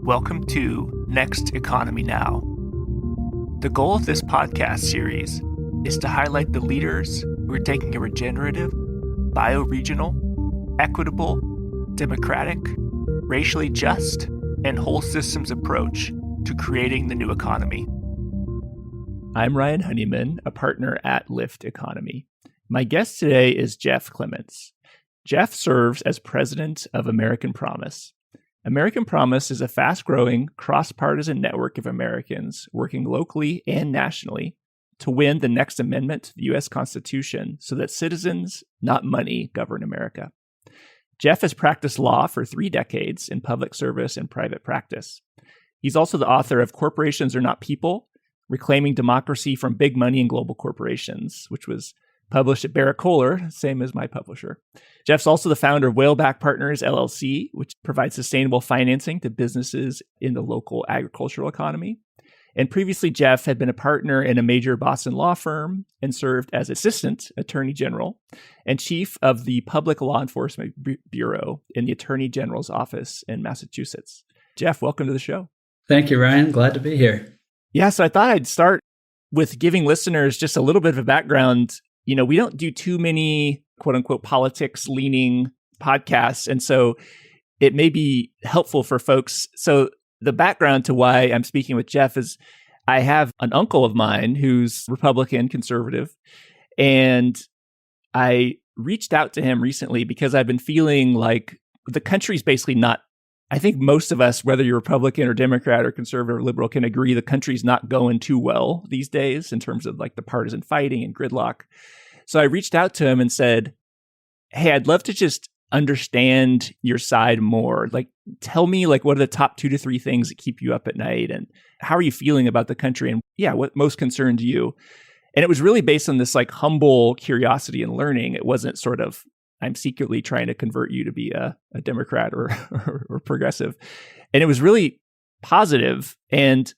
Welcome to Next Economy Now. The goal of this podcast series is to highlight the leaders who are taking a regenerative, bioregional, equitable, democratic, racially just, and whole systems approach to creating the new economy. I'm Ryan Honeyman, a partner at Lift Economy. My guest today is Jeff Clements. Jeff serves as president of American Promise. American Promise is a fast-growing, cross-partisan network of Americans working locally and nationally to win the next amendment to the U.S. Constitution so that citizens, not money, govern America. Jeff has practiced law for 3 decades in public service and private practice. He's also the author of Corporations Are Not People, Reclaiming Democracy from Big Money and Global Corporations, which was published at Barrett Kohler, same as my publisher. Jeff's also the founder of Whaleback Partners, LLC, which provides sustainable financing to businesses in the local agricultural economy. And previously, Jeff had been a partner in a major Boston law firm and served as Assistant Attorney General and Chief of the Public Law Enforcement Bureau in the Attorney General's office in Massachusetts. Jeff, welcome to the show. Thank you, Ryan. Glad to be here. Yeah, so I thought I'd start with giving listeners just a little bit of a background. You know, we don't do too many quote unquote politics leaning podcasts. And so it may be helpful for folks. So the background to why I'm speaking with Jeff is I have an uncle of mine who's Republican conservative. And I reached out to him recently because I've been feeling like the country's basically not, I think most of us, whether you're Republican or Democrat or conservative or liberal, can agree the country's not going too well these days in terms of like the partisan fighting and gridlock. So I reached out to him and said, hey, I'd love to just understand your side more. Like, tell me, like, what are the top 2 to 3 things that keep you up at night? And how are you feeling about the country? And yeah, what most concerns you? And it was really based on this like humble curiosity and learning. It wasn't sort of, I'm secretly trying to convert you to be a Democrat or progressive. And it was really positive. And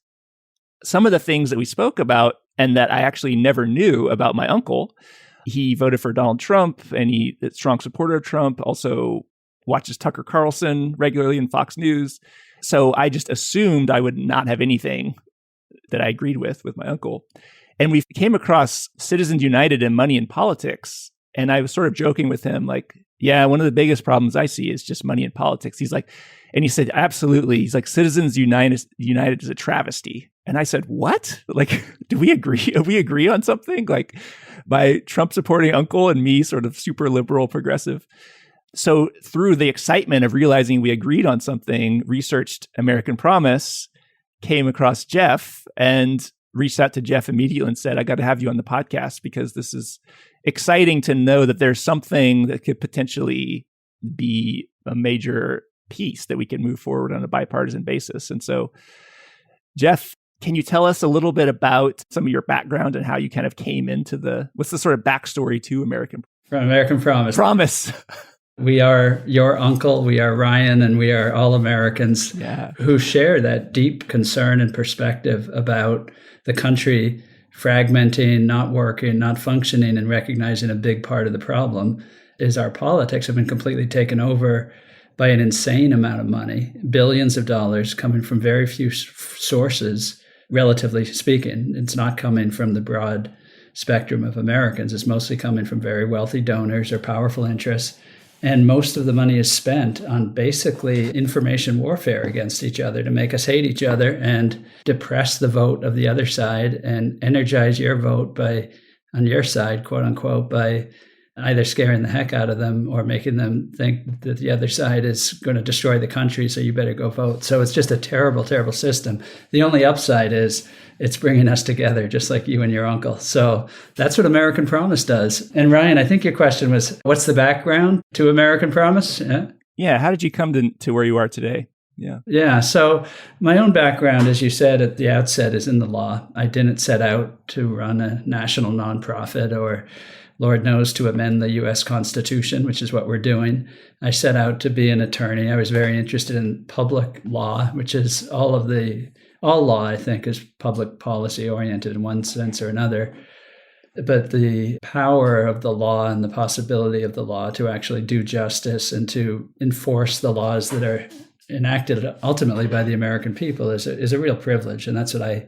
some of the things that we spoke about and that I actually never knew about my uncle, he voted for Donald Trump and he's a strong supporter of Trump, also watches Tucker Carlson regularly in Fox News. So I just assumed I would not have anything that I agreed with my uncle. And we came across Citizens United and money in politics. And I was sort of joking with him, like, yeah, one of the biggest problems I see is just money in politics. He's like, and he said, absolutely. He's like, Citizens United is a travesty. And I said, what? Like, do we agree? Do we agree on something? Like my Trump supporting uncle and me sort of super liberal progressive. So through the excitement of realizing we agreed on something, researched American Promise, came across Jeff and reached out to Jeff immediately and said, I got to have you on the podcast because this is exciting to know that there's something that could potentially be a major piece that we can move forward on a bipartisan basis. And so, Jeff, can you tell us a little bit about some of your background and how you kind of came into what's the sort of backstory to American Promise? We are your uncle, we are Ryan, and we are all Americans who share that deep concern and perspective about the country fragmenting, not working, not functioning, and recognizing a big part of the problem is our politics have been completely taken over by an insane amount of money, billions of dollars coming from very few sources, relatively speaking. It's not coming from the broad spectrum of Americans. It's mostly coming from very wealthy donors or powerful interests. And most of the money is spent on basically information warfare against each other to make us hate each other and depress the vote of the other side and energize your vote on your side, quote unquote, by either scaring the heck out of them or making them think that the other side is going to destroy the country, so you better go vote. So it's just a terrible, terrible system. The only upside is it's bringing us together, just like you and your uncle. So that's what American Promise does. And Ryan, I think your question was, what's the background to American Promise? Yeah. How did you come to where you are today? Yeah. So my own background, as you said at the outset, is in the law. I didn't set out to run a national nonprofit or, Lord knows, to amend the U.S. Constitution, which is what we're doing. I set out to be an attorney. I was very interested in public law, which is all law, I think, is public policy oriented in one sense or another. But the power of the law and the possibility of the law to actually do justice and to enforce the laws that are enacted ultimately by the American people is a real privilege. And that's what I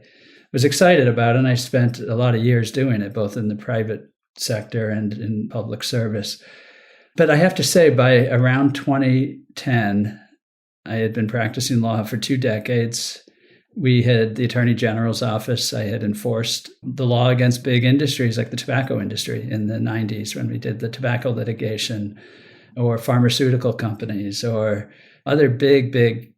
was excited about. And I spent a lot of years doing it, both in the private sector and in public service. But I have to say, by around 2010, I had been practicing law for 2 decades. We had the Attorney General's office. I had enforced the law against big industries like the tobacco industry in the 90s when we did the tobacco litigation, or pharmaceutical companies, or other big,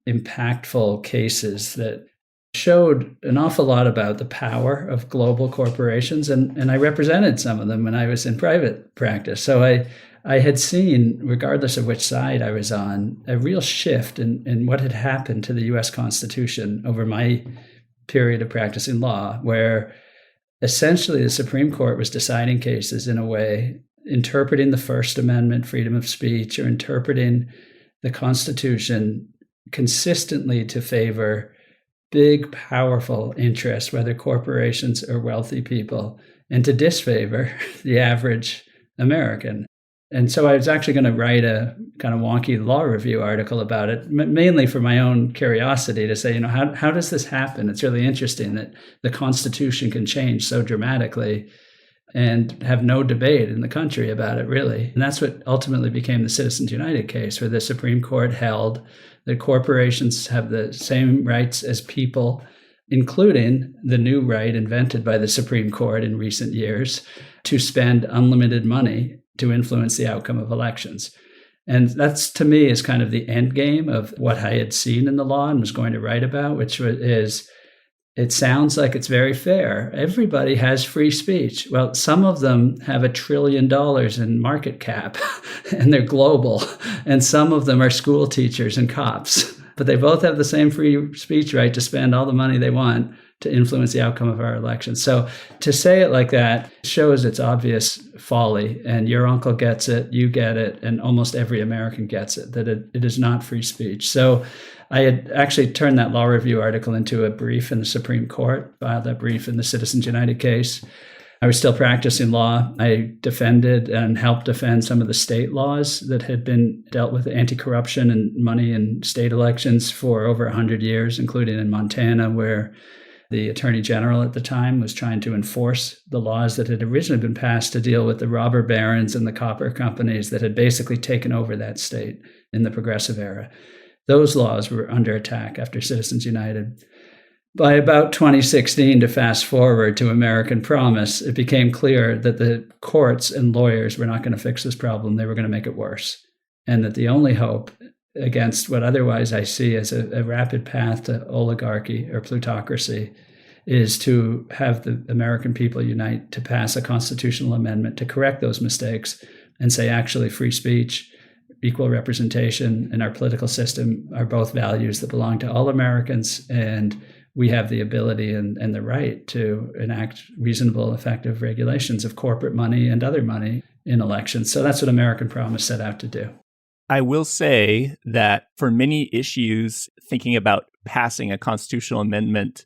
impactful cases that showed an awful lot about the power of global corporations. And I represented some of them when I was in private practice. So I had seen, regardless of which side I was on, a real shift in what had happened to the US Constitution over my period of practicing law, where essentially the Supreme Court was deciding cases in a way, interpreting the First Amendment, freedom of speech, or interpreting the Constitution consistently to favor big, powerful interests, whether corporations or wealthy people, and to disfavor the average American. And so I was actually going to write a kind of wonky law review article about it, mainly for my own curiosity to say, how does this happen? It's really interesting that the Constitution can change so dramatically and have no debate in the country about it, really. And that's what ultimately became the Citizens United case, where the Supreme Court held that corporations have the same rights as people, including the new right invented by the Supreme Court in recent years to spend unlimited money to influence the outcome of elections. And that's, to me, is kind of the end game of what I had seen in the law and was going to write about, which is, it sounds like it's very fair. Everybody has free speech. Well, some of them have $1 trillion in market cap and they're global. And some of them are school teachers and cops. But they both have the same free speech right to spend all the money they want to influence the outcome of our elections. So to say it like that shows its obvious folly. And your uncle gets it, you get it, and almost every American gets it, that it is not free speech. So I had actually turned that law review article into a brief in the Supreme Court, filed that brief in the Citizens United case. I was still practicing law. I defended and helped defend some of the state laws that had been dealt with anti-corruption and money in state elections for over 100 years, including in Montana, where the Attorney General at the time was trying to enforce the laws that had originally been passed to deal with the robber barons and the copper companies that had basically taken over that state in the progressive era. Those laws were under attack after Citizens United. By about 2016, to fast forward to American Promise, it became clear that the courts and lawyers were not going to fix this problem. They were going to make it worse. And that the only hope against what otherwise I see as a rapid path to oligarchy or plutocracy is to have the American people unite to pass a constitutional amendment to correct those mistakes and say, actually, free speech, equal representation in our political system are both values that belong to all Americans, and we have the ability and the right to enact reasonable, effective regulations of corporate money and other money in elections. So that's what American Promise set out to do. I will say that for many issues, thinking about passing a constitutional amendment,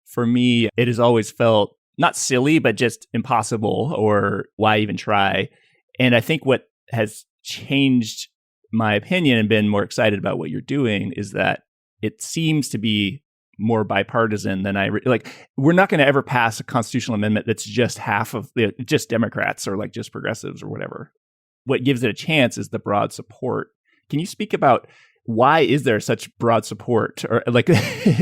for me, it has always felt not silly, but just impossible, or why even try? And I think what has changed my opinion and been more excited about what you're doing is that it seems to be more bipartisan than we're not going to ever pass a constitutional amendment that's just half of just Democrats or just progressives or whatever. What gives it a chance is the broad support. Can you speak about why is there such broad support, or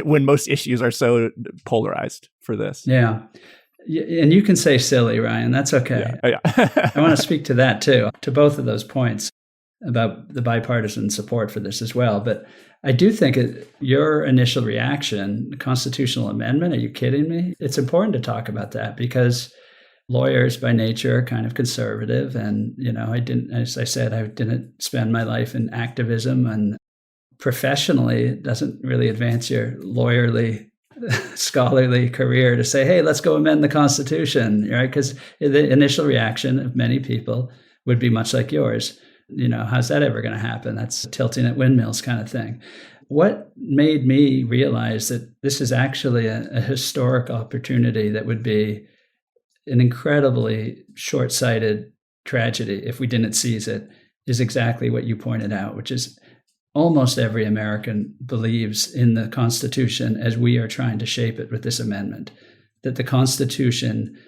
when most issues are so polarized for this? Yeah. And you can say silly, Ryan. That's okay. Yeah. I want to speak to that too, to both of those points about the bipartisan support for this as well. But I do think your initial reaction, the constitutional amendment, are you kidding me? It's important to talk about that because lawyers by nature are kind of conservative. And, as I said, I didn't spend my life in activism, and professionally, it doesn't really advance your lawyerly, scholarly career to say, hey, let's go amend the Constitution, right? Because the initial reaction of many people would be much like yours. How's that ever going to happen? That's tilting at windmills kind of thing. What made me realize that this is actually a historic opportunity that would be an incredibly short-sighted tragedy if we didn't seize it is exactly what you pointed out, which is almost every American believes in the Constitution as we are trying to shape it with this amendment, that the Constitution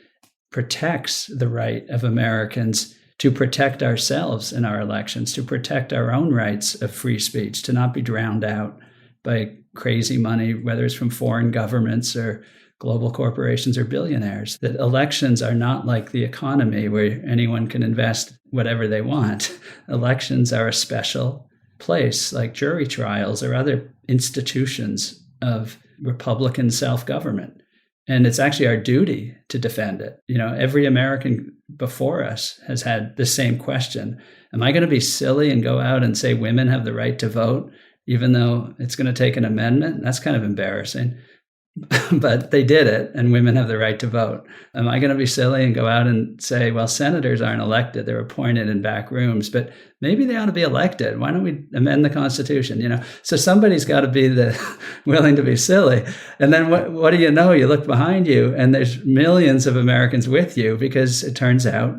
protects the right of Americans to protect ourselves in our elections, to protect our own rights of free speech, to not be drowned out by crazy money, whether it's from foreign governments or global corporations or billionaires. That elections are not like the economy where anyone can invest whatever they want. Elections are a special place, like jury trials or other institutions of Republican self-government. And it's actually our duty to defend it. Every American before us has had the same question. Am I going to be silly and go out and say women have the right to vote, even though it's going to take an amendment? That's kind of embarrassing. But they did it, and women have the right to vote. Am I going to be silly and go out and say, well, senators aren't elected, they're appointed in back rooms, but maybe they ought to be elected. Why don't we amend the Constitution? So somebody's got to be willing to be silly. And then what do you know? You look behind you, and there's millions of Americans with you, because it turns out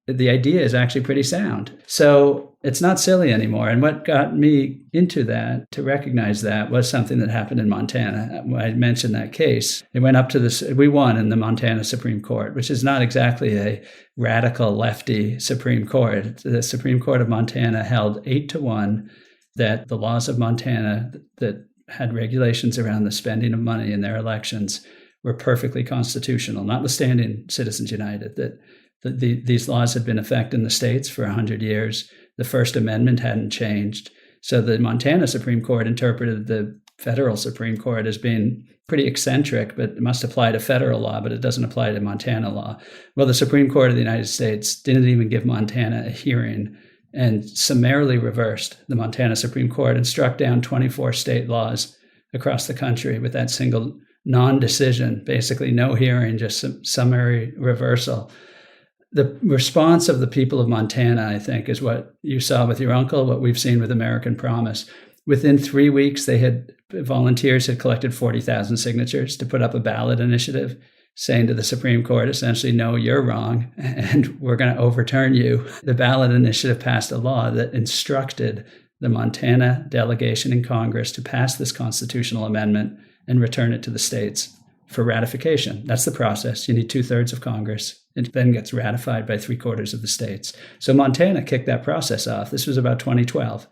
the idea is actually pretty sound. So it's not silly anymore. And what got me into that, to recognize that, was something that happened in Montana. I mentioned that case. It went up to we won in the Montana Supreme Court, which is not exactly a radical lefty Supreme Court. The Supreme Court of Montana held 8-1 that the laws of Montana that had regulations around the spending of money in their elections were perfectly constitutional, notwithstanding Citizens United, that these laws had been in effect in the states for 100 years. The First Amendment hadn't changed. So the Montana Supreme Court interpreted the federal Supreme Court as being pretty eccentric, but it must apply to federal law, but it doesn't apply to Montana law. Well, the Supreme Court of the United States didn't even give Montana a hearing and summarily reversed the Montana Supreme Court and struck down 24 state laws across the country with that single non-decision, basically no hearing, just some summary reversal. The response of the people of Montana, I think, is what you saw with your uncle, what we've seen with American Promise. Within 3 weeks, volunteers had collected 40,000 signatures to put up a ballot initiative saying to the Supreme Court, essentially, no, you're wrong, and we're going to overturn you. The ballot initiative passed a law that instructed the Montana delegation in Congress to pass this constitutional amendment and return it to the states for ratification. That's the process. You need 2/3 of Congress. It then gets ratified by 3/4 of the states. So Montana kicked that process off. This was about 2012.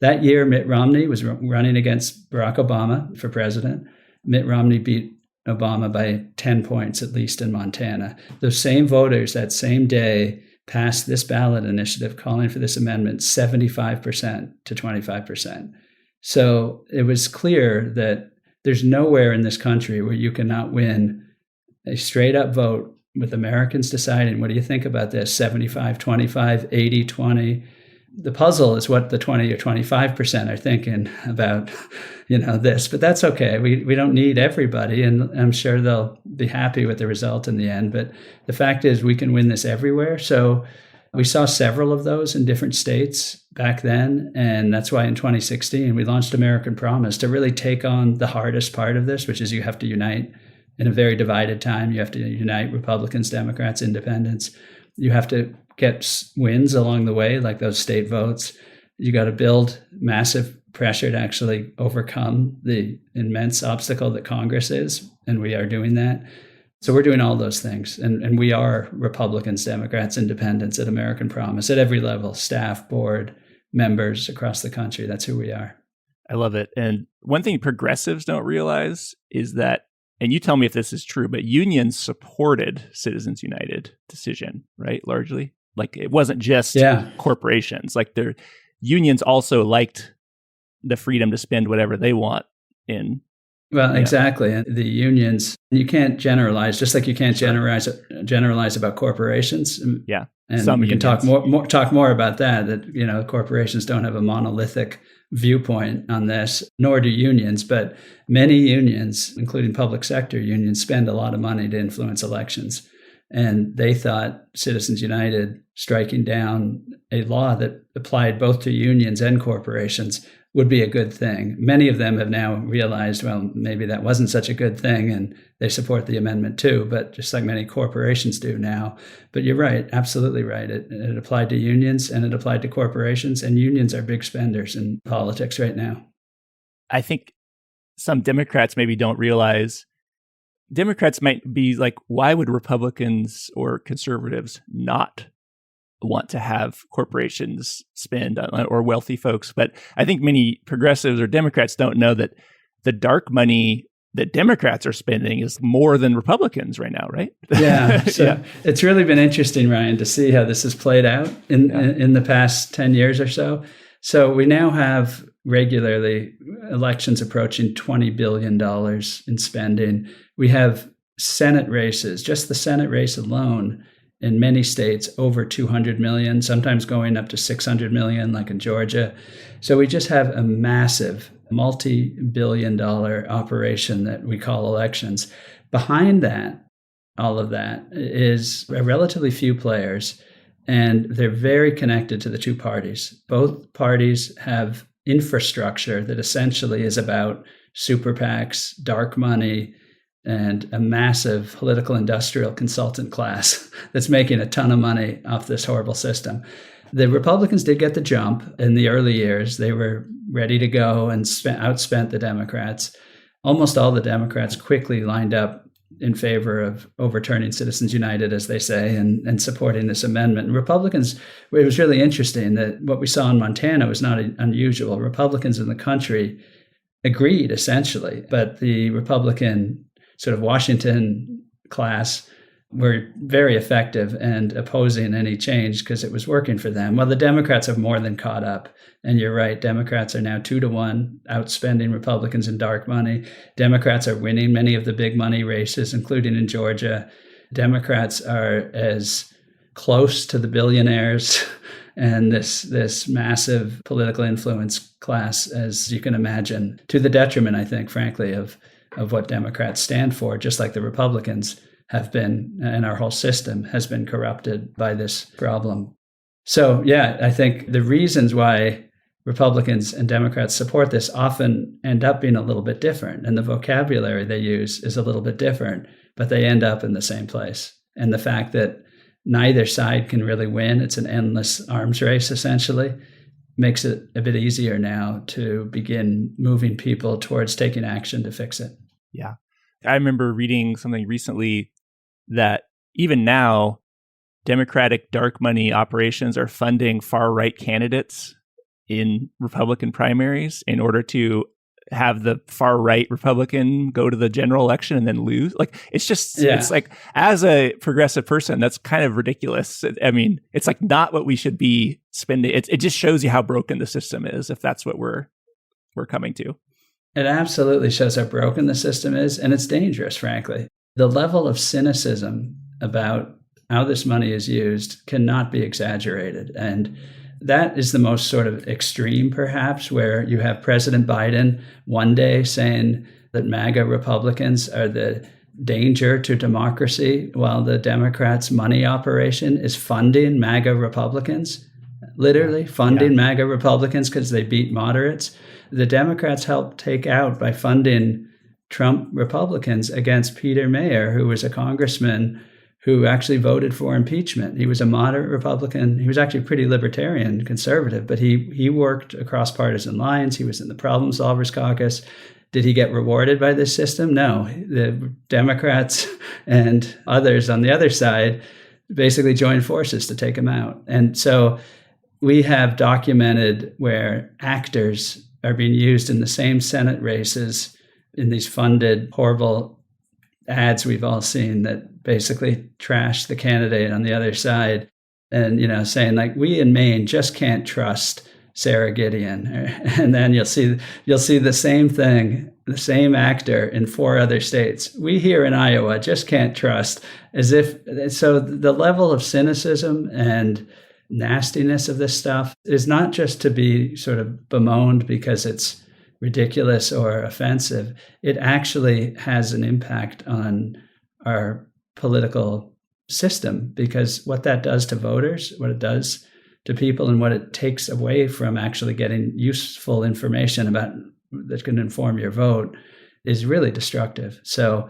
That year, Mitt Romney was running against Barack Obama for president. Mitt Romney beat Obama by 10 points, at least in Montana. Those same voters that same day passed this ballot initiative calling for this amendment 75% to 25%. So it was clear that there's nowhere in this country where you cannot win a straight up vote with Americans deciding, what do you think about this? 75-25, 80-20. The puzzle is what the 20 or 25% are thinking about, this. But that's okay. We don't need everybody, and I'm sure they'll be happy with the result in the end. But the fact is we can win this everywhere. So we saw several of those in different states back then. And that's why in 2016, we launched American Promise to really take on the hardest part of this, which is you have to unite in a very divided time. You have to unite Republicans, Democrats, Independents. You have to get wins along the way, like those state votes. You got to build massive pressure to actually overcome the immense obstacle that Congress is. And we are doing that. So we're doing all those things. And we are Republicans, Democrats, Independents at American Promise at every level, staff, board, members across the country. That's who we are. I love it. And one thing progressives don't realize is that, and you tell me if this is true, but unions supported Citizens United decision, right? Largely. Like it wasn't just corporations. Like their unions also liked the freedom to spend whatever they want in. Well, exactly. And the unions, you can't generalize, just like you can't generalize about corporations. Yeah. And we can talk more about that corporations don't have a monolithic viewpoint on this, nor do unions, but many unions, including public sector unions, spend a lot of money to influence elections. And they thought Citizens United striking down a law that applied both to unions and corporations would be a good thing. Many of them have now realized, well, maybe that wasn't such a good thing, and they support the amendment too, but just like many corporations do now. But you're right, absolutely right. It applied to unions and it applied to corporations, and unions are big spenders in politics right now. I think some Democrats maybe don't realize, Democrats might be like, why would Republicans or conservatives not want to have corporations spend or wealthy folks? But I think many progressives or Democrats don't know that the dark money that Democrats are spending is more than Republicans right now, right? Yeah. So It's really been interesting, Ryan, to see how this has played out in the past 10 years or so. So we now have regularly elections approaching $20 billion in spending. We have Senate races, just the Senate race alone, in many states over 200 million, sometimes going up to 600 million, like in Georgia. So we just have a massive multi-billion-dollar operation that we call elections. Behind that, all of that, is a relatively few players, and they're very connected to the two parties. Both parties have infrastructure that essentially is about super PACs, dark money, and a massive political industrial consultant class that's making a ton of money off this horrible system. The Republicans did get the jump in the early years. They were ready to go and outspent the Democrats. Almost all the Democrats quickly lined up in favor of overturning Citizens United, as they say, and supporting this amendment. And Republicans, it was really interesting that what we saw in Montana was not unusual. Republicans in the country agreed, essentially, but the Republican sort of Washington class were very effective and opposing any change because it was working for them. Well, the Democrats have more than caught up. And you're right, Democrats are now 2-1, outspending Republicans in dark money. Democrats are winning many of the big money races, including in Georgia. Democrats are as close to the billionaires and this massive political influence class as you can imagine, to the detriment, I think, frankly, of what Democrats stand for, just like the Republicans have been, and our whole system has been corrupted by this problem. So, yeah, I think the reasons why Republicans and Democrats support this often end up being a little bit different, and the vocabulary they use is a little bit different, but they end up in the same place. And the fact that neither side can really win, it's an endless arms race, essentially, makes it a bit easier now to begin moving people towards taking action to fix it. Yeah. I remember reading something recently that even now, Democratic dark money operations are funding far-right candidates in Republican primaries in order to have the far-right Republican go to the general election and then lose. Like, it's just, It's like, as a progressive person, that's kind of ridiculous. I mean, it's like not what we should be spending. It just shows you how broken the system is, if that's what we're coming to. It absolutely shows how broken the system is, and it's dangerous, frankly. The level of cynicism about how this money is used cannot be exaggerated. And that is the most sort of extreme, perhaps, where you have President Biden one day saying that MAGA Republicans are the danger to democracy, while the Democrats' money operation is funding MAGA Republicans, literally funding MAGA Republicans because they beat moderates. The Democrats helped take out by funding Trump Republicans against Peter Mayer, who was a congressman who actually voted for impeachment. He was a moderate Republican. He was actually pretty libertarian, conservative, but he worked across partisan lines. He was in the Problem Solvers Caucus. Did he get rewarded by this system? No. The Democrats and others on the other side basically joined forces to take him out. And so we have documented where actors are being used in the same Senate races in these funded, horrible ads we've all seen that basically trash the candidate on the other side and, saying like, we in Maine just can't trust Sarah Gideon. And then you'll see the same thing, the same actor in 4 other states. We here in Iowa just can't trust, so the level of cynicism and nastiness of this stuff is not just to be sort of bemoaned because it's ridiculous or offensive. It actually has an impact on our political system, because what that does to voters, what it does to people and what it takes away from actually getting useful information about that can inform your vote is really destructive. So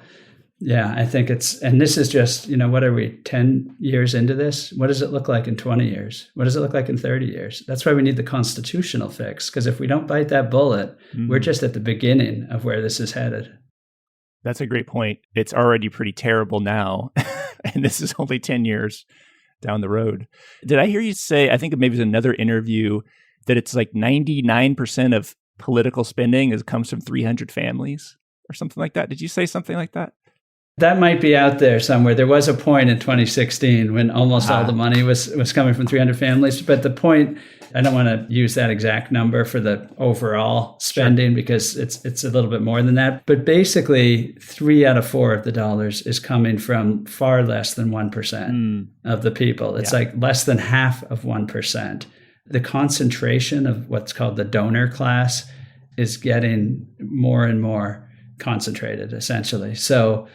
yeah, I think and this is just, what are we, 10 years into this? What does it look like in 20 years? What does it look like in 30 years? That's why we need the constitutional fix, because if we don't bite that bullet, we're just at the beginning of where this is headed. That's a great point. It's already pretty terrible now, and this is only 10 years down the road. Did I hear you say, I think maybe it was another interview, that it's like 99% of political spending comes from 300 families or something like that? Did you say something like that? That might be out there somewhere. There was a point in 2016 when almost all the money was coming from 300 families. But the point, I don't want to use that exact number for the overall spending because it's a little bit more than that. But basically, 3 out of 4 of the dollars is coming from far less than 1% of the people. It's like less than half of 1%. The concentration of what's called the donor class is getting more and more concentrated, essentially. So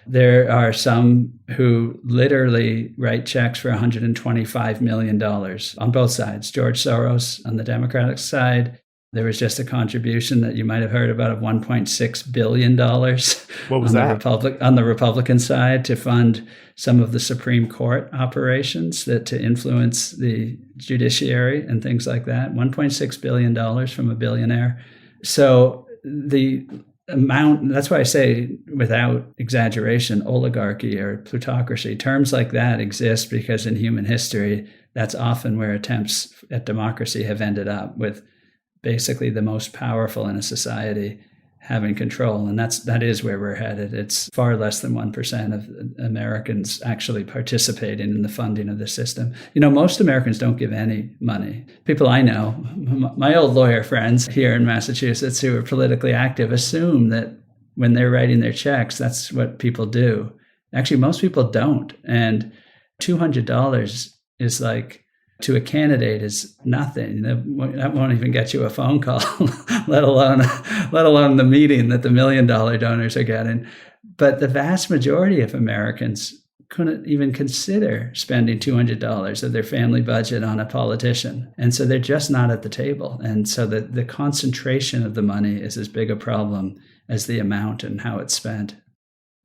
there are some who literally write checks for $125 million on both sides. George Soros on the Democratic side, there was just a contribution that you might have heard about of $1.6 billion. What was that? On the Republican side to fund some of the Supreme Court operations to influence the judiciary and things like that. $1.6 billion from a billionaire. So the amount, that's why I say without exaggeration, oligarchy or plutocracy, terms like that exist because in human history, that's often where attempts at democracy have ended up, with basically the most powerful in a society having control. And that is where we're headed. It's far less than 1% of Americans actually participating in the funding of the system. Most Americans don't give any money. People I know, my old lawyer friends here in Massachusetts who are politically active, assume that when they're writing their checks, that's what people do. Actually, most people don't. And $200 is like, to a candidate, is nothing. That won't even get you a phone call, let alone the meeting that the $1 million donors are getting. But the vast majority of Americans couldn't even consider spending $200 of their family budget on a politician. And so they're just not at the table. And so the concentration of the money is as big a problem as the amount and how it's spent.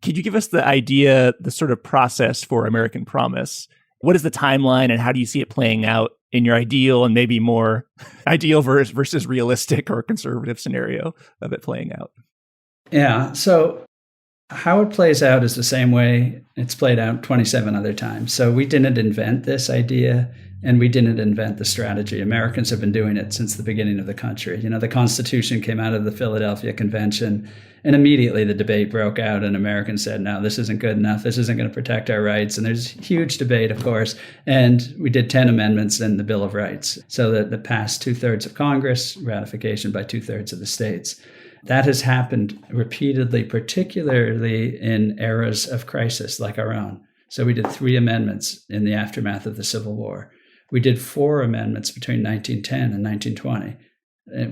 Could you give us the sort of process for American Promise? What is the timeline and how do you see it playing out in your ideal and maybe more ideal versus realistic or conservative scenario of it playing out? Yeah. So how it plays out is the same way it's played out 27 other times. So we didn't invent this idea and we didn't invent the strategy. Americans have been doing it since the beginning of the country. The Constitution came out of the Philadelphia Convention and immediately the debate broke out and Americans said, no, this isn't good enough. This isn't going to protect our rights. And there's huge debate, of course. And we did 10 amendments in the Bill of Rights so that it passed 2/3 of Congress, ratification by 2/3 of the states. That has happened repeatedly, particularly in eras of crisis like our own. So we did 3 amendments in the aftermath of the Civil War. We did 4 amendments between 1910 and 1920.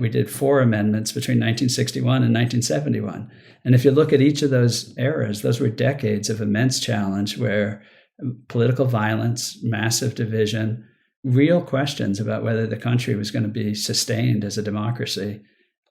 We did 4 amendments between 1961 and 1971. And if you look at each of those eras, those were decades of immense challenge where political violence, massive division, real questions about whether the country was going to be sustained as a democracy.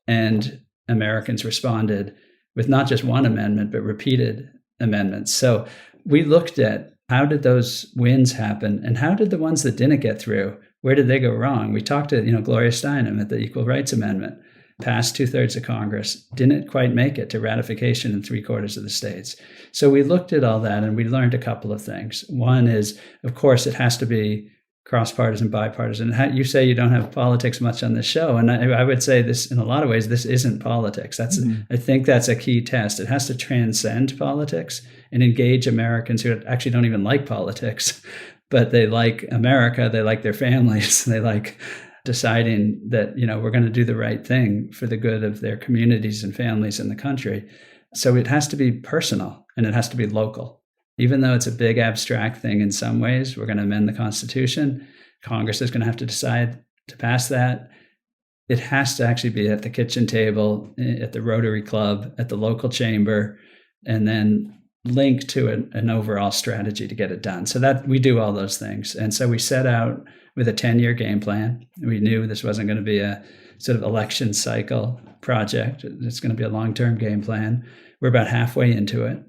And Americans responded with not just one amendment, but repeated amendments. So we looked at how did those wins happen and how did the ones that didn't get through, where did they go wrong? We talked to, Gloria Steinem at the Equal Rights Amendment, passed 2/3 of Congress, didn't quite make it to ratification in 3/4 of the states. So we looked at all that and we learned a couple of things. One is, of course, it has to be cross-partisan, bipartisan. You say you don't have politics much on this show. And I would say this, in a lot of ways, this isn't politics. I think that's a key test. It has to transcend politics and engage Americans who actually don't even like politics, but they like America, they like their families, they like deciding that, we're going to do the right thing for the good of their communities and families in the country. So it has to be personal and it has to be local. Even though it's a big abstract thing in some ways, we're going to amend the Constitution. Congress is going to have to decide to pass that. It has to actually be at the kitchen table, at the Rotary Club, at the local chamber, and then linked to an overall strategy to get it done. So that we do all those things. And so we set out with a 10-year game plan. We knew this wasn't going to be a sort of election cycle project. It's going to be a long-term game plan. We're about halfway into it.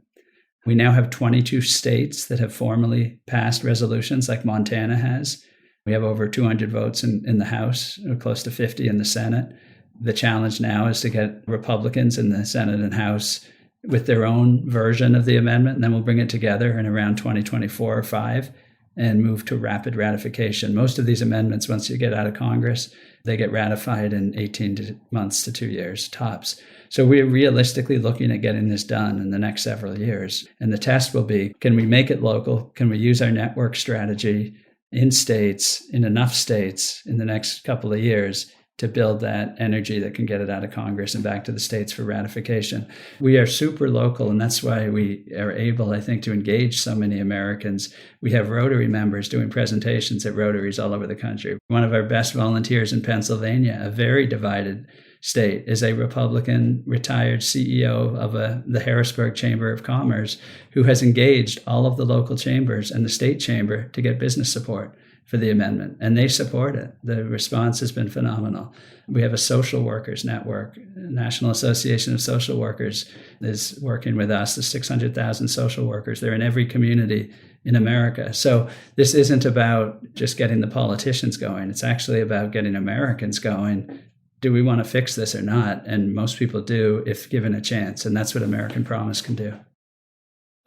We now have 22 states that have formally passed resolutions like Montana has. We have over 200 votes in the House, close to 50 in the Senate. The challenge now is to get Republicans in the Senate and House with their own version of the amendment, and then we'll bring it together in around 2024 or 5 and move to rapid ratification. Most of these amendments, once you get out of Congress, they get ratified in 18 months to 2 years, tops. So we're realistically looking at getting this done in the next several years. And the test will be, can we make it local? Can we use our network strategy in states, in enough states in the next couple of years to build that energy that can get it out of Congress and back to the states for ratification? We are super local, and that's why we are able, I think, to engage so many Americans. We have Rotary members doing presentations at Rotaries all over the country. One of our best volunteers in Pennsylvania, a very divided state, is a Republican retired CEO of the Harrisburg Chamber of Commerce who has engaged all of the local chambers and the state chamber to get business support for the amendment, and they support it. The response has been phenomenal. We have a social workers network. National Association of Social Workers is working with us. There's 600,000 social workers. They're in every community in America. So this isn't about just getting the politicians going. It's actually about getting Americans going. Do we want to fix this or not? And most people do if given a chance. And that's what American Promise can do.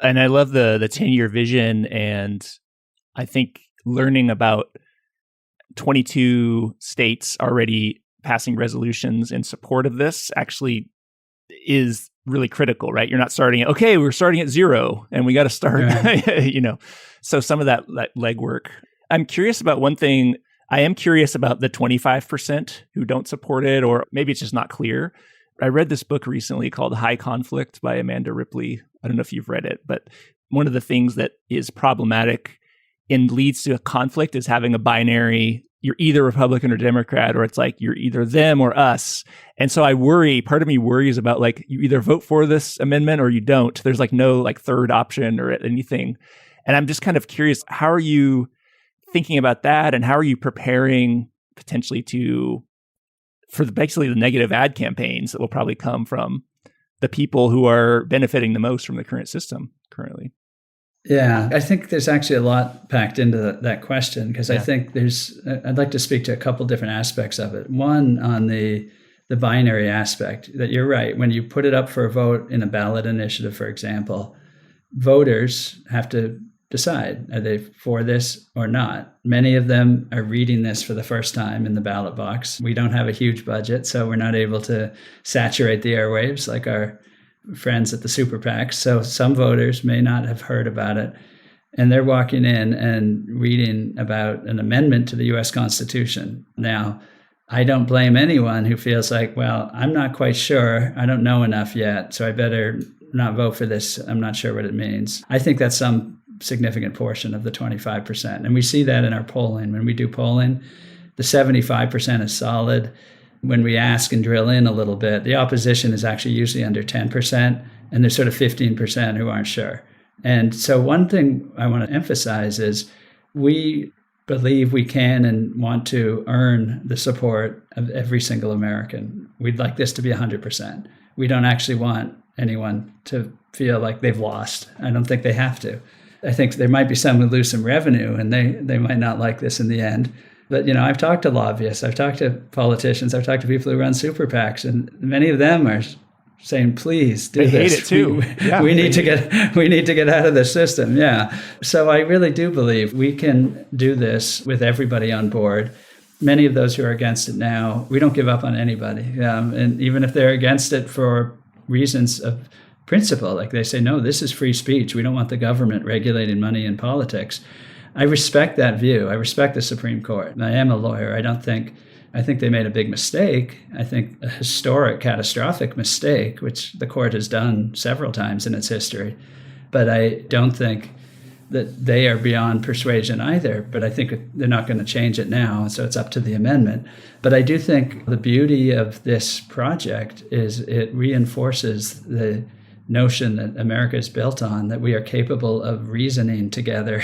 And I love the 10-year vision. And I think learning about 22 states already passing resolutions in support of this actually is really critical, right? You're not starting at, okay, we're starting at 0 and we got to start, right. So some of that legwork. I'm curious about one thing. I am curious about the 25% who don't support it, or maybe it's just not clear. I read this book recently called High Conflict by Amanda Ripley. I don't know if you've read it, but one of the things that is problematic and leads to a conflict is having a binary, you're either Republican or Democrat, or it's like you're either them or us. And so I worry, part of me worries about like, you either vote for this amendment or you don't. There's like no like third option or anything. And I'm just kind of curious, how are you thinking about that, and how are you preparing potentially for basically the negative ad campaigns that will probably come from the people who are benefiting the most from the current system currently? Yeah, I think there's actually a lot packed into that question, because I think I'd like to speak to a couple different aspects of it. One, on the binary aspect, that you're right. When you put it up for a vote in a ballot initiative, for example, voters have to decide, are they for this or not? Many of them are reading this for the first time in the ballot box. We don't have a huge budget, so we're not able to saturate the airwaves like our friends at the super PACs. So some voters may not have heard about it, and they're walking in and reading about an amendment to the U.S. Constitution. Now, I don't blame anyone who feels like, well, I'm not quite sure. I don't know enough yet, so I better not vote for this. I'm not sure what it means. I think that's some significant portion of the 25%. And we see that in our polling. When we do polling, the 75% is solid. When we ask and drill in a little bit, the opposition is actually usually under 10%, and there's sort of 15% who aren't sure. And so one thing I want to emphasize is we believe we can and want to earn the support of every single American. We'd like this to be 100%. We don't actually want anyone to feel like they've lost. I don't think they have to. I think there might be some who lose some revenue, and they might not like this in the end. But, I've talked to lobbyists, I've talked to politicians, I've talked to people who run super PACs, and many of them are saying, please do they this. Hate it too. We need to get out of the system. Yeah. So I really do believe we can do this with everybody on board. Many of those who are against it now, we don't give up on anybody. And even if they're against it for reasons of principle, like they say, no, this is free speech. We don't want the government regulating money in politics. I respect that view. I respect the Supreme Court. I am a lawyer. I think they made a big mistake. I think a historic, catastrophic mistake, which the court has done several times in its history. But I don't think that they are beyond persuasion either. But I think they're not going to change it now. So it's up to the amendment. But I do think the beauty of this project is it reinforces the notion that America is built on, that we are capable of reasoning together,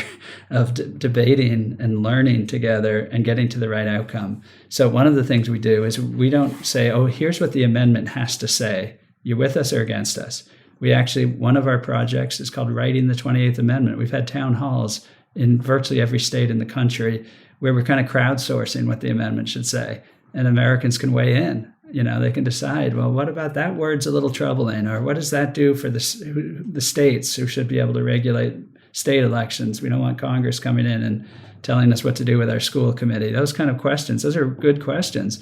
of debating and learning together and getting to the right outcome. So one of the things we do is we don't say, oh, here's what the amendment has to say. You're with us or against us. We actually, one of our projects is called Writing the 28th Amendment. We've had town halls in virtually every state in the country where we're kind of crowdsourcing what the amendment should say. And Americans can weigh in. They can decide, well, what about that word's a little troubling? Or what does that do for the states who should be able to regulate state elections? We don't want Congress coming in and telling us what to do with our school committee. Those kind of questions, those are good questions.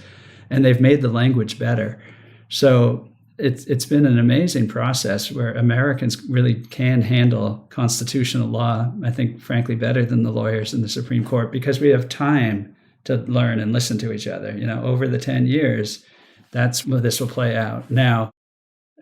And they've made the language better. So it's been an amazing process where Americans really can handle constitutional law, I think, frankly, better than the lawyers in the Supreme Court, because we have time to learn and listen to each other. Over the 10 years, that's where this will play out. Now,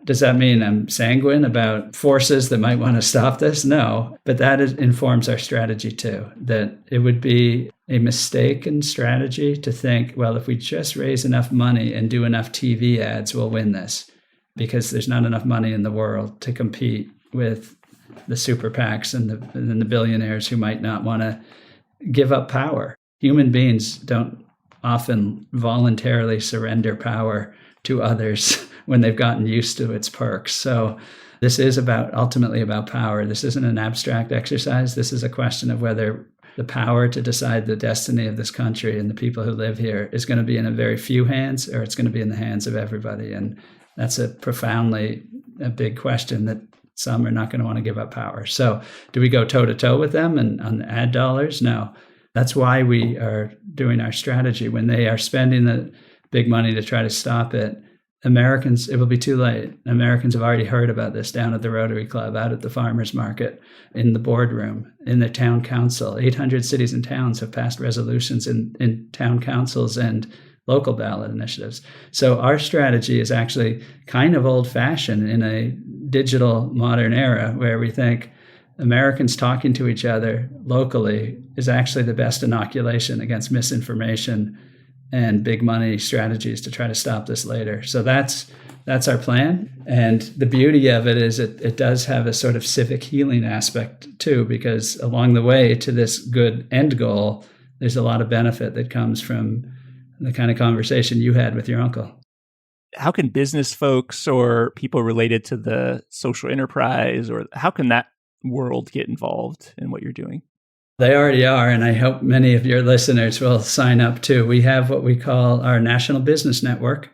does that mean I'm sanguine about forces that might want to stop this? No, but that informs our strategy too, that it would be a mistaken strategy to think, well, if we just raise enough money and do enough TV ads, we'll win this, because there's not enough money in the world to compete with the super PACs and the billionaires who might not want to give up power. Human beings don't often voluntarily surrender power to others when they've gotten used to its perks. So this is ultimately about power. This isn't an abstract exercise. This is a question of whether the power to decide the destiny of this country and the people who live here is going to be in a very few hands, or it's going to be in the hands of everybody. And that's a big question that some are not going to want to give up power. So do we go toe-to-toe with them and on ad dollars? No. That's why we are doing our strategy. When they are spending the big money to try to stop it, Americans, it will be too late. Americans have already heard about this down at the Rotary Club, out at the farmers market, in the boardroom, in the town council. 800 cities and towns have passed resolutions in town councils and local ballot initiatives. So our strategy is actually kind of old-fashioned in a digital modern era, where we think Americans talking to each other locally is actually the best inoculation against misinformation and big money strategies to try to stop this later. So that's our plan. And the beauty of it is it does have a sort of civic healing aspect too, because along the way to this good end goal, there's a lot of benefit that comes from the kind of conversation you had with your uncle. How can business folks or people related to the social enterprise, or how can that world get involved in what you're doing? They already are, and I hope many of your listeners will sign up too. We have what we call our National Business Network,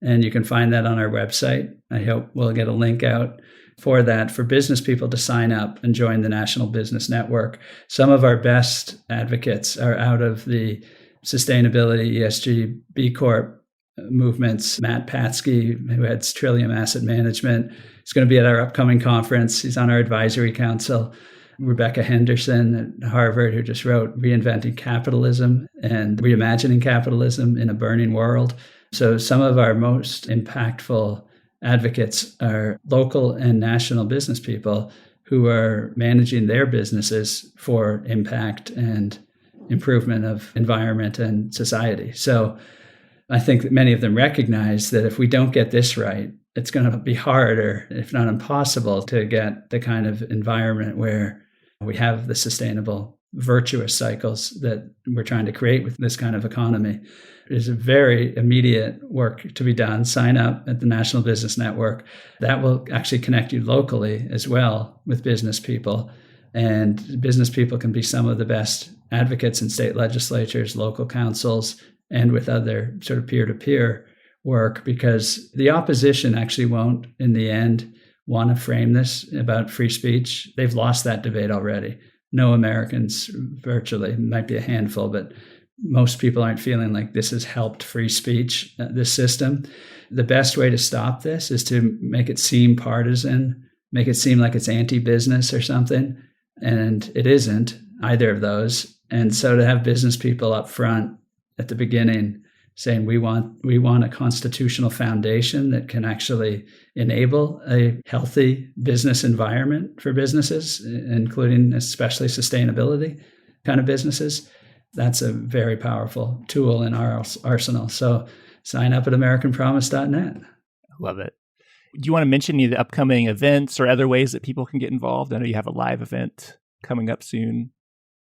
and you can find that on our website. I hope we'll get a link out for that, for business people to sign up and join the National Business Network. Some of our best advocates are out of the sustainability, ESG, B Corp movements. Matt Patsky, who heads Trillium Asset Management, is going to be at our upcoming conference. He's on our advisory council. Rebecca Henderson at Harvard, who just wrote Reinventing Capitalism and Reimagining Capitalism in a Burning World. So some of our most impactful advocates are local and national business people who are managing their businesses for impact and improvement of environment and society. So I think that many of them recognize that if we don't get this right, it's going to be harder, if not impossible, to get the kind of environment where we have the sustainable, virtuous cycles that we're trying to create with this kind of economy. There's a very immediate work to be done. Sign up at the National Business Network. That will actually connect you locally as well with business people. And business people can be some of the best advocates in state legislatures, local councils, and with other sort of peer-to-peer work, because the opposition actually won't, in the end, want to frame this about free speech. They've lost that debate already. No Americans, virtually, might be a handful, but most people aren't feeling like this has helped free speech, this system. The best way to stop this is to make it seem partisan, make it seem like it's anti-business or something. And it isn't either of those. And so to have business people up front at the beginning saying we want a constitutional foundation that can actually enable a healthy business environment for businesses, including especially sustainability kind of businesses, that's a very powerful tool in our arsenal. So sign up at AmericanPromise.net. Love it. Do you want to mention any of the upcoming events or other ways that people can get involved? I know you have a live event coming up soon.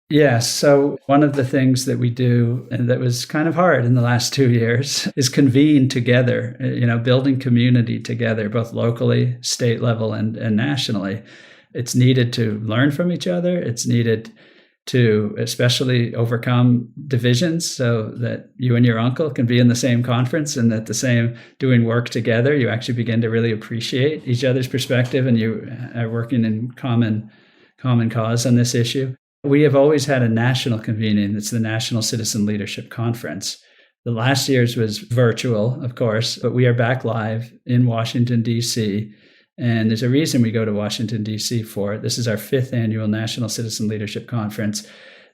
Yes. So one of the things that we do, and that was kind of hard in the last 2 years, is convene together, building community together, both locally, state level, and nationally. It's needed to learn from each other. It's needed to especially overcome divisions so that you and your uncle can be in the same conference and at the same doing work together. You actually begin to really appreciate each other's perspective, and you are working in common cause on this issue. We have always had a national convening. It's the National Citizen Leadership Conference. The last year's was virtual, of course, but we are back live in Washington, D.C., and there's a reason we go to Washington, D.C. for it. This is our 5th annual National Citizen Leadership Conference.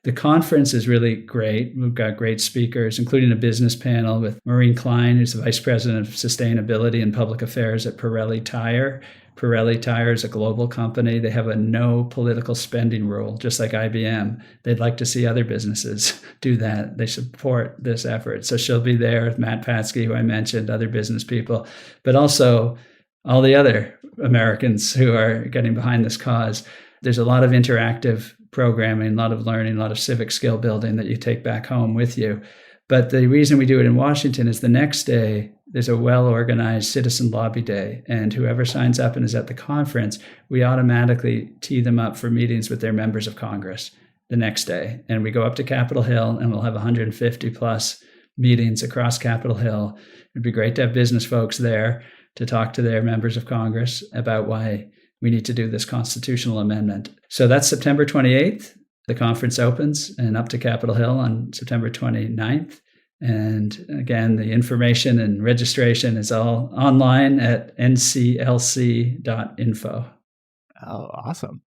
The conference is really great. We've got great speakers, including a business panel with Maureen Klein, who's the Vice President of Sustainability and Public Affairs at Pirelli Tire. Pirelli Tire is a global company. They have a no political spending rule, just like IBM. They'd like to see other businesses do that. They support this effort. So she'll be there with Matt Patsky, who I mentioned, other business people, but also all the other Americans who are getting behind this cause. There's a lot of interactive programming, a lot of learning, a lot of civic skill building that you take back home with you. But the reason we do it in Washington is the next day, there's a well-organized citizen lobby day. And whoever signs up and is at the conference, we automatically tee them up for meetings with their members of Congress the next day. And we go up to Capitol Hill and we'll have 150 plus meetings across Capitol Hill. It'd be great to have business folks there to talk to their members of Congress about why we need to do this constitutional amendment. So that's September 28th. The conference opens, and up to Capitol Hill on September 29th. And again, the information and registration is all online at nclc.info. Oh, awesome.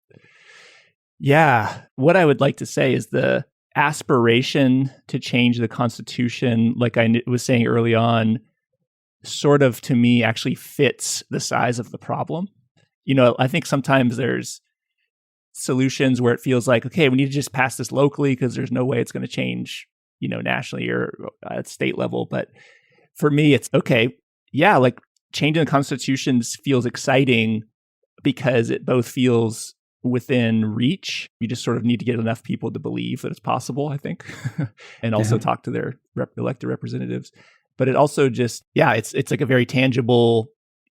Yeah. What I would like to say is the aspiration to change the Constitution, like I was saying early on, sort of to me actually fits the size of the problem. I think sometimes there's solutions where it feels like, okay, we need to just pass this locally because there's no way it's going to change, nationally or at state level. But for me, it's okay. Yeah, like changing the Constitution feels exciting because it both feels within reach. You just sort of need to get enough people to believe that it's possible, I think, and also talk to their elected representatives. But it also just, it's like a very tangible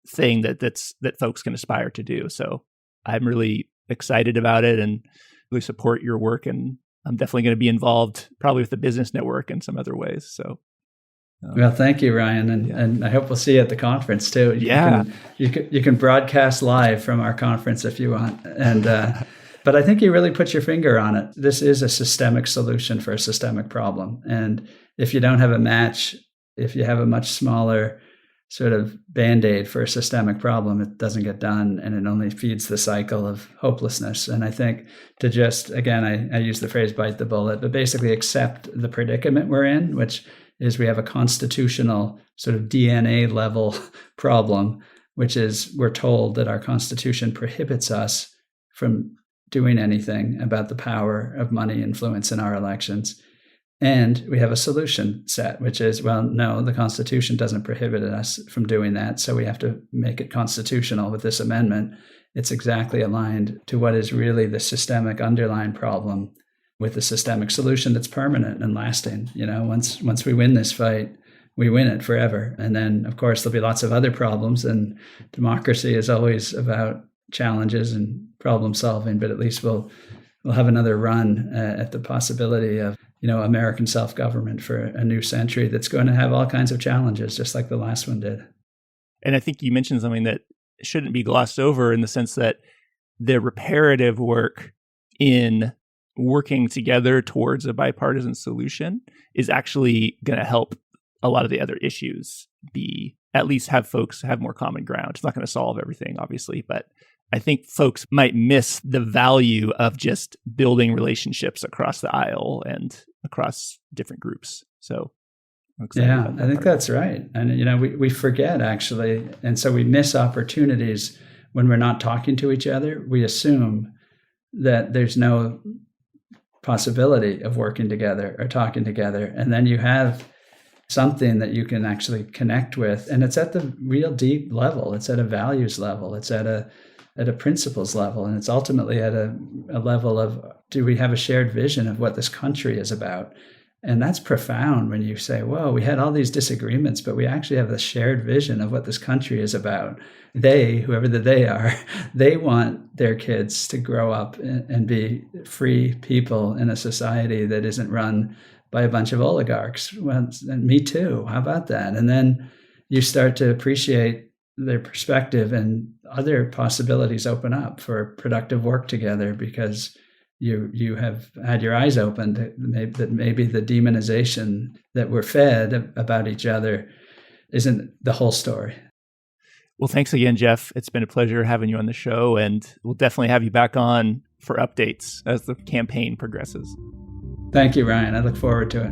thing that folks can aspire to do. So I'm really excited about it and really support your work. And I'm definitely going to be involved probably with the business network in some other ways. So, well, thank you, Ryan. And I hope we'll see you at the conference too. You can broadcast live from our conference if you want. And, but I think you really put your finger on it. This is a systemic solution for a systemic problem. And if you don't have a match, if you have a much smaller sort of Band-Aid for a systemic problem, it doesn't get done, and it only feeds the cycle of hopelessness. And I think to just, again, I use the phrase bite the bullet, but basically accept the predicament we're in, which is we have a constitutional sort of DNA level problem, which is we're told that our Constitution prohibits us from doing anything about the power of money influence in our elections. And we have a solution set, which is, well, no, the Constitution doesn't prohibit us from doing that. So we have to make it constitutional with this amendment. It's exactly aligned to what is really the systemic underlying problem with a systemic solution that's permanent and lasting. Once we win this fight, we win it forever. And then, of course, there'll be lots of other problems. And democracy is always about challenges and problem solving, but at least we'll have another run at the possibility of American self-government for a new century that's going to have all kinds of challenges, just like the last one did. And I think you mentioned something that shouldn't be glossed over in the sense that the reparative work in working together towards a bipartisan solution is actually going to help a lot of the other issues at least have folks have more common ground. It's not going to solve everything, obviously, but I think folks might miss the value of just building relationships across the aisle and across different groups. So I think that's right. And, we forget actually. And so we miss opportunities when we're not talking to each other. We assume that there's no possibility of working together or talking together. And then you have something that you can actually connect with. And it's at the real deep level. It's at a values level. It's at a principles level. And it's ultimately at a level of, do we have a shared vision of what this country is about? And that's profound when you say, whoa, we had all these disagreements, but we actually have a shared vision of what this country is about. They, whoever the they are, they want their kids to grow up and be free people in a society that isn't run by a bunch of oligarchs. Well, and me too. How about that? And then you start to appreciate their perspective, and other possibilities open up for productive work together because you have had your eyes opened that maybe the demonization that we're fed about each other isn't the whole story. Well, thanks again, Jeff. It's been a pleasure having you on the show, and we'll definitely have you back on for updates as the campaign progresses. Thank you, Ryan. I look forward to it.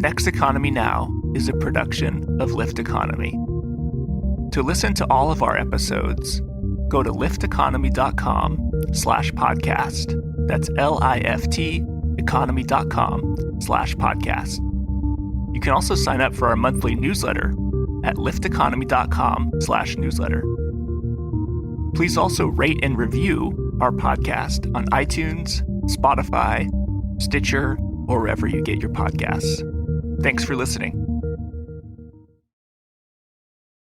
Next Economy Now is a production of Lift Economy. To listen to all of our episodes, go to lifteconomy.com/podcast. That's LIFT economy.com/podcast. You can also sign up for our monthly newsletter at lifteconomy.com/newsletter. Please also rate and review our podcast on iTunes, Spotify, Stitcher, or wherever you get your podcasts. Thanks for listening.